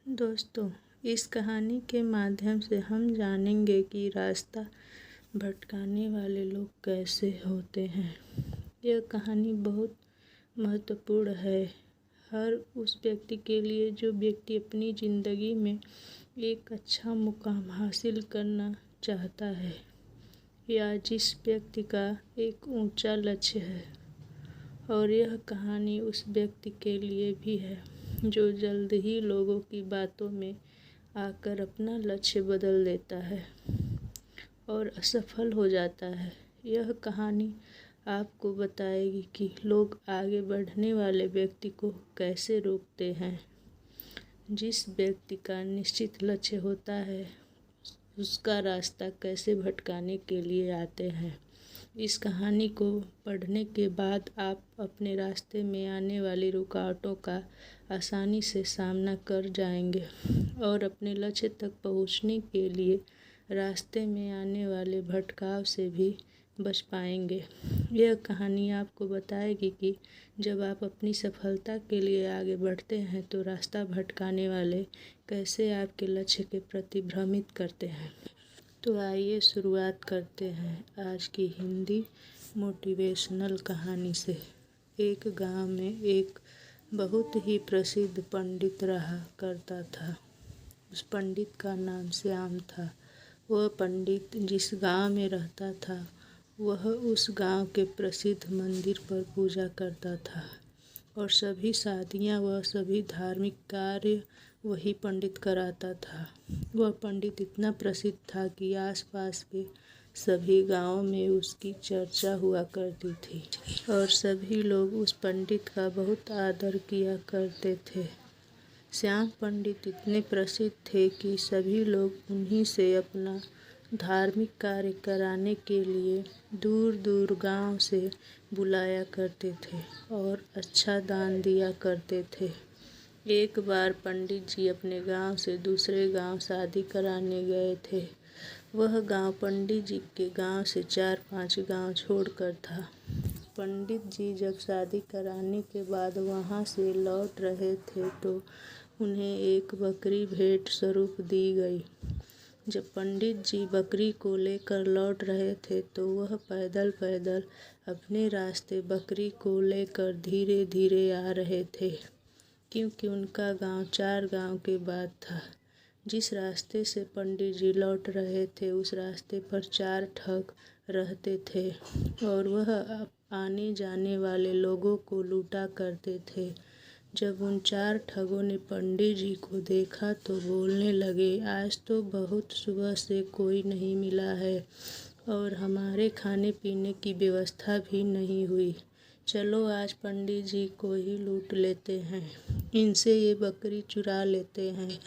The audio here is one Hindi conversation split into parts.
दोस्तों, इस कहानी के माध्यम से हम जानेंगे कि रास्ता भटकाने वाले लोग कैसे होते हैं। यह कहानी बहुत महत्वपूर्ण है हर उस व्यक्ति के लिए जो व्यक्ति अपनी ज़िंदगी में एक अच्छा मुकाम हासिल करना चाहता है या जिस व्यक्ति का एक ऊंचा लक्ष्य है। और यह कहानी उस व्यक्ति के लिए भी है जो जल्द ही लोगों की बातों में आकर अपना लक्ष्य बदल देता है और असफल हो जाता है। यह कहानी आपको बताएगी कि लोग आगे बढ़ने वाले व्यक्ति को कैसे रोकते हैं। जिस व्यक्ति का निश्चित लक्ष्य होता है उसका रास्ता कैसे भटकाने के लिए आते हैं। इस कहानी को पढ़ने के बाद आप अपने रास्ते में आने वाली रुकावटों का आसानी से सामना कर जाएंगे और अपने लक्ष्य तक पहुंचने के लिए रास्ते में आने वाले भटकाव से भी बच पाएंगे। यह कहानी आपको बताएगी कि जब आप अपनी सफलता के लिए आगे बढ़ते हैं तो रास्ता भटकाने वाले कैसे आपके लक्ष्य के प्रति भ्रमित करते हैं। तो आइए शुरुआत करते हैं आज की हिंदी मोटिवेशनल कहानी से। एक गांव में एक बहुत ही प्रसिद्ध पंडित रहा करता था। उस पंडित का नाम श्याम था। वह पंडित जिस गांव में रहता था वह उस गांव के प्रसिद्ध मंदिर पर पूजा करता था और सभी शादियां व सभी धार्मिक कार्य वही पंडित कराता था। वह पंडित इतना प्रसिद्ध था कि आसपास के सभी गांवों में उसकी चर्चा हुआ करती थी और सभी लोग उस पंडित का बहुत आदर किया करते थे। श्याम पंडित इतने प्रसिद्ध थे कि सभी लोग उन्हीं से अपना धार्मिक कार्य कराने के लिए दूर दूर गांव से बुलाया करते थे और अच्छा दान दिया करते थे। एक बार पंडित जी अपने गांव से दूसरे गांव शादी कराने गए थे। वह गांव पंडित जी के गांव से 4-5 गांव छोड़कर था। पंडित जी जब शादी कराने के बाद वहां से लौट रहे थे तो उन्हें एक बकरी भेंट स्वरूप दी गई। जब पंडित जी बकरी को लेकर लौट रहे थे तो वह पैदल पैदल अपने रास्ते बकरी को लेकर धीरे धीरे आ रहे थे क्योंकि उनका गांव 4 गांव के बाद था। जिस रास्ते से पंडित जी लौट रहे थे उस रास्ते पर 4 ठग रहते थे और वह आने जाने वाले लोगों को लूटा करते थे। जब उन 4 ठगों ने पंडित जी को देखा तो बोलने लगे, आज तो बहुत सुबह से कोई नहीं मिला है और हमारे खाने पीने की व्यवस्था भी नहीं हुई। चलो आज पंडित जी को ही लूट लेते हैं, इनसे ये बकरी चुरा लेते हैं।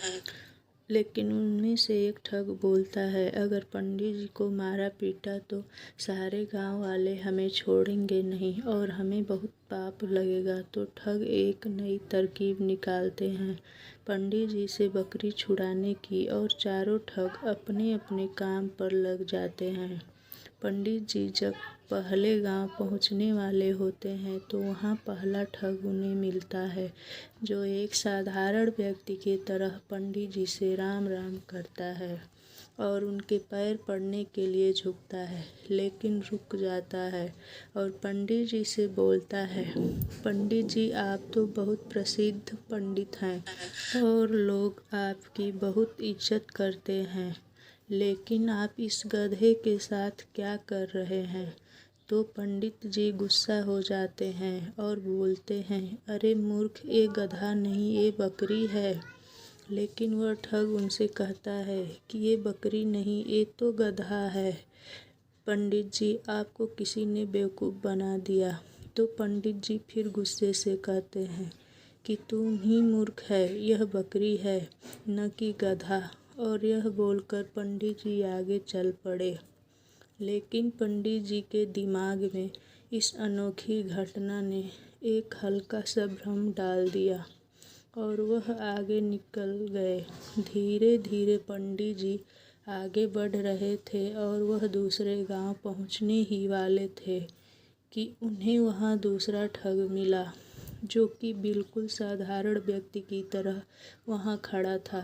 लेकिन उनमें से एक ठग बोलता है, अगर पंडित जी को मारा पीटा तो सारे गांव वाले हमें छोड़ेंगे नहीं और हमें बहुत पाप लगेगा। तो ठग एक नई तरकीब निकालते हैं पंडित जी से बकरी छुड़ाने की और चारों ठग अपने अपने काम पर लग जाते हैं। पंडित जी जब पहले गांव पहुंचने वाले होते हैं तो वहां पहला ठग उन्हें मिलता है जो एक साधारण व्यक्ति की तरह पंडित जी से राम राम करता है और उनके पैर पड़ने के लिए झुकता है, लेकिन रुक जाता है और पंडित जी से बोलता है, पंडित जी आप तो बहुत प्रसिद्ध पंडित हैं और लोग आपकी बहुत इज्जत करते हैं, लेकिन आप इस गधे के साथ क्या कर रहे हैं। तो पंडित जी गुस्सा हो जाते हैं और बोलते हैं, अरे मूर्ख, ये गधा नहीं ये बकरी है। लेकिन वह ठग उनसे कहता है कि ये बकरी नहीं ये तो गधा है। पंडित जी आपको किसी ने बेवकूफ़ बना दिया। तो पंडित जी फिर गुस्से से कहते हैं कि तुम ही मूर्ख है, यह बकरी है न कि गधा। और यह बोलकर पंडित जी आगे चल पड़े। लेकिन पंडित जी के दिमाग में इस अनोखी घटना ने एक हल्का सा भ्रम डाल दिया और वह आगे निकल गए। धीरे धीरे पंडित जी आगे बढ़ रहे थे और वह दूसरे गांव पहुंचने ही वाले थे कि उन्हें वहां दूसरा ठग मिला जो कि बिल्कुल साधारण व्यक्ति की तरह वहाँ खड़ा था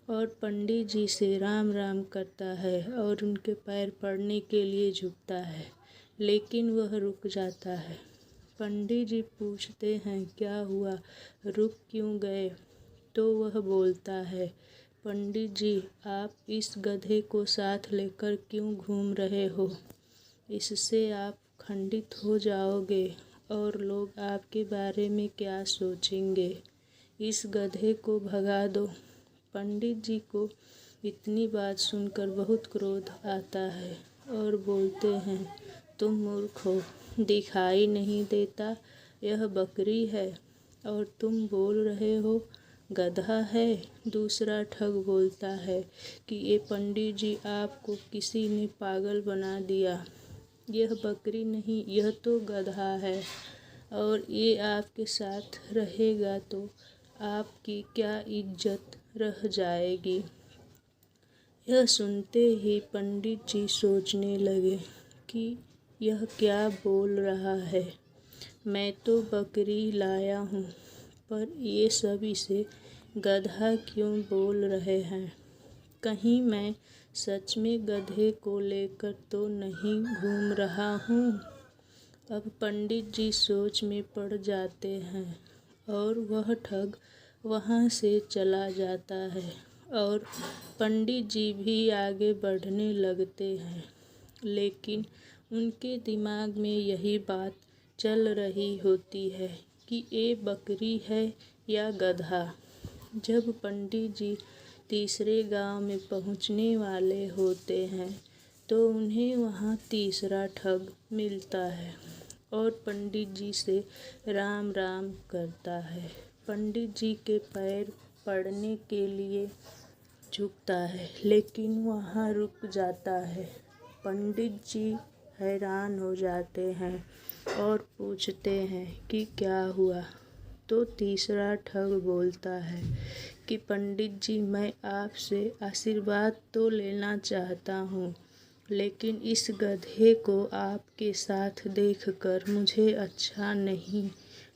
और पंडित जी से राम राम करता है और उनके पैर पड़ने के लिए झुकता है, लेकिन वह रुक जाता है। पंडित जी पूछते हैं, क्या हुआ, रुक क्यों गए? तो वह बोलता है, पंडित जी, आप इस गधे को साथ लेकर क्यों घूम रहे हो? इससे आप खंडित हो जाओगे और लोग आपके बारे में क्या सोचेंगे? इस गधे को भगा दो। पंडित जी को इतनी बात सुनकर बहुत क्रोध आता है और बोलते हैं, तुम मूर्ख हो, दिखाई नहीं देता यह बकरी है और तुम बोल रहे हो गधा है। दूसरा ठग बोलता है कि ये पंडित जी, आपको किसी ने पागल बना दिया, यह बकरी नहीं, यह तो गधा है और ये आपके साथ रहेगा तो आपकी क्या इज्जत रह जाएगी। यह सुनते ही पंडित जी सोचने लगे कि यह क्या बोल रहा है, मैं तो बकरी लाया हूँ, पर ये सब इसे गधा क्यों बोल रहे हैं? कहीं मैं सच में गधे को लेकर तो नहीं घूम रहा हूँ। अब पंडित जी सोच में पड़ जाते हैं और वह ठग वहाँ से चला जाता है और पंडित जी भी आगे बढ़ने लगते हैं, लेकिन उनके दिमाग में यही बात चल रही होती है कि ये बकरी है या गधा। जब पंडित जी तीसरे गांव में पहुंचने वाले होते हैं तो उन्हें वहां तीसरा ठग मिलता है और पंडित जी से राम राम करता है। पंडित जी के पैर पड़ने के लिए झुकता है, लेकिन वहाँ रुक जाता है। पंडित जी हैरान हो जाते हैं और पूछते हैं कि क्या हुआ? तो तीसरा ठग बोलता है कि पंडित जी, मैं आपसे आशीर्वाद तो लेना चाहता हूँ, लेकिन इस गधे को आपके साथ देखकर मुझे अच्छा नहीं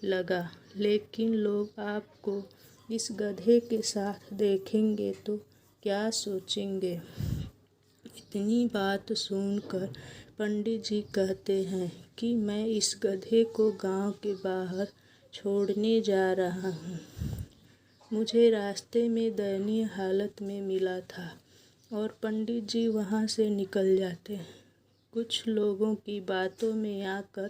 लगा, लेकिन लोग आपको इस गधे के साथ देखेंगे तो क्या सोचेंगे? इतनी बात सुनकर पंडित जी कहते हैं कि मैं इस गधे को गांव के बाहर छोड़ने जा रहा हूँ। मुझे रास्ते में दयनीय हालत में मिला था और पंडित जी वहाँ से निकल जाते हैं। कुछ लोगों की बातों में आकर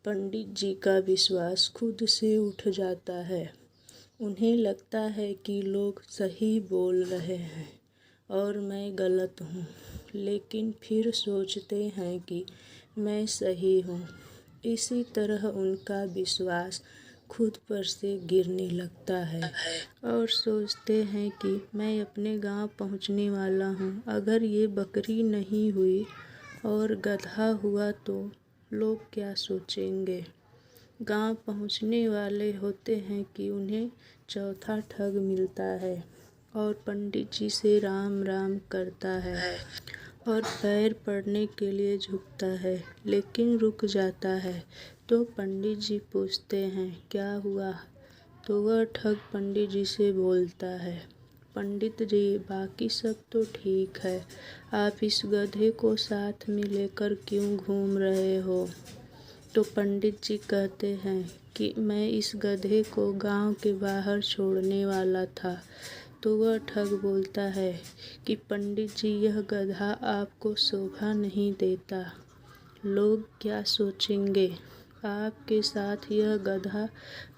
पंडित जी का विश्वास खुद से उठ जाता है। उन्हें लगता है कि लोग सही बोल रहे हैं और मैं गलत हूँ, लेकिन फिर सोचते हैं कि मैं सही हूँ। इसी तरह उनका विश्वास खुद पर से गिरने लगता है और सोचते हैं कि मैं अपने गांव पहुंचने वाला हूं। अगर ये बकरी नहीं हुई और गधा हुआ तो लोग क्या सोचेंगे? गांव पहुंचने वाले होते हैं कि उन्हें चौथा ठग मिलता है और पंडित जी से राम राम करता है और पैर पड़ने के लिए झुकता है, लेकिन रुक जाता है। तो पंडित जी पूछते हैं, क्या हुआ? तो वह ठग पंडित जी से बोलता है, पंडित जी, बाकी सब तो ठीक है, आप इस गधे को साथ में लेकर क्यों घूम रहे हो? तो पंडित जी कहते हैं कि मैं इस गधे को गांव के बाहर छोड़ने वाला था। तो वह ठग बोलता है कि पंडित जी, यह गधा आपको शोभा नहीं देता, लोग क्या सोचेंगे? आपके साथ यह गधा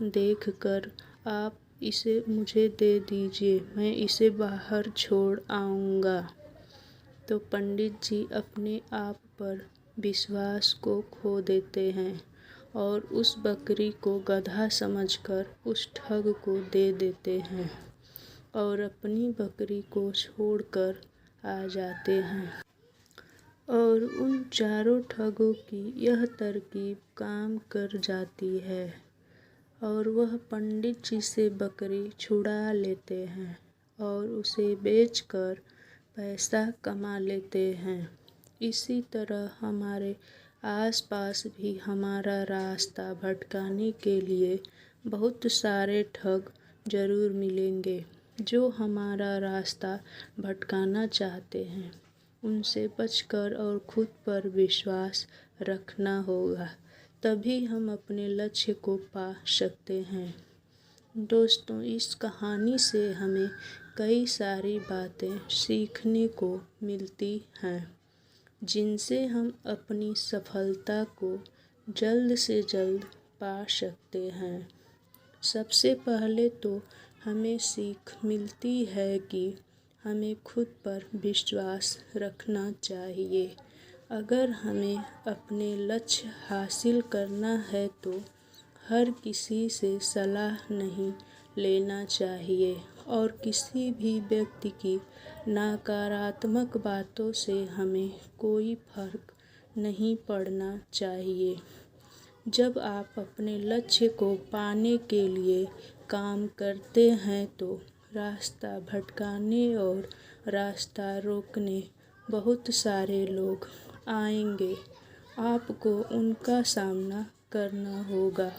देखकर आप इसे मुझे दे दीजिए, मैं इसे बाहर छोड़ आऊँगा। तो पंडित जी अपने आप पर विश्वास को खो देते हैं और उस बकरी को गधा समझकर उस ठग को दे देते हैं और अपनी बकरी को छोड़कर आ जाते हैं। और उन चारों ठगों की यह तरकीब काम कर जाती है और वह पंडित जी से बकरी छुड़ा लेते हैं और उसे बेचकर पैसा कमा लेते हैं। इसी तरह हमारे आसपास भी हमारा रास्ता भटकाने के लिए बहुत सारे ठग ज़रूर मिलेंगे जो हमारा रास्ता भटकाना चाहते हैं। उनसे बचकर और खुद पर विश्वास रखना होगा, तभी हम अपने लक्ष्य को पा सकते हैं। दोस्तों, इस कहानी से हमें कई सारी बातें सीखने को मिलती हैं, जिनसे हम अपनी सफलता को जल्द से जल्द पा सकते हैं। सबसे पहले तो हमें सीख मिलती है कि हमें खुद पर विश्वास रखना चाहिए। अगर हमें अपने लक्ष्य हासिल करना है तो हर किसी से सलाह नहीं लेना चाहिए और किसी भी व्यक्ति की नकारात्मक बातों से हमें कोई फर्क नहीं पड़ना चाहिए। जब आप अपने लक्ष्य को पाने के लिए काम करते हैं तो रास्ता भटकाने और रास्ता रोकने बहुत सारे लोग आएंगे। आपको उनका सामना करना होगा।